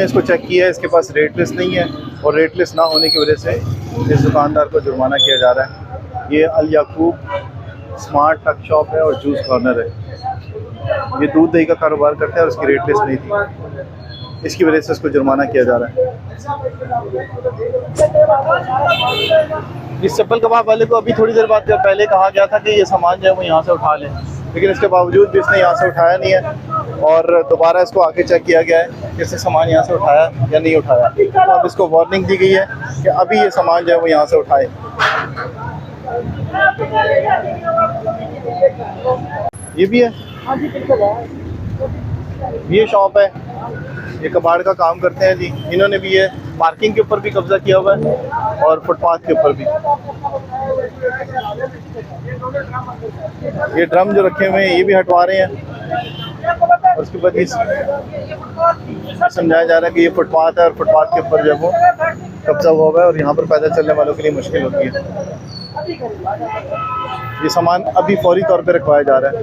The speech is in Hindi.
हमने इसको चेक किया है, इसके पास रेट लिस्ट नहीं है और रेट लिस्ट ना होने की वजह से इस दुकानदार को जुर्माना किया जा रहा है। ये अल याकूब स्मार्ट टक शॉप है और जूस कॉर्नर है। ये दूध दही का कारोबार करते हैं और इसकी रेट लिस्ट नहीं थी, इसकी वजह से इसको जुर्माना किया जा रहा है। इस चप्पल कबाब वाले को अभी थोड़ी देर बाद पहले कहा गया था कि ये सामान जो है वो यहाँ से उठा लें, लेकिन इसके बावजूद भी इसने यहाँ से उठाया नहीं है और दोबारा इसको आके चेक किया गया है कि इसने सामान यहाँ से उठाया या नहीं उठाया। तो अब इसको वार्निंग दी गई है कि अभी ये सामान जो है वो यहाँ से उठाए। ये भी है, ये शॉप है, ये कबाड़ का काम करते हैं जी। इन्होंने भी ये पार्किंग के ऊपर भी कब्जा किया हुआ है और फुटपाथ के ऊपर भी। ये ड्रम जो रखे हुए हैं ये भी हटवा रहे हैं और उसके बाद ये समझाया जा रहा है कि ये फुटपाथ है और फुटपाथ के ऊपर जो वो कब्जा हुआ है और यहाँ पर पैदल चलने वालों के लिए मुश्किल होती है। ये सामान अभी फौरी तौर पे रखवाया जा रहा है।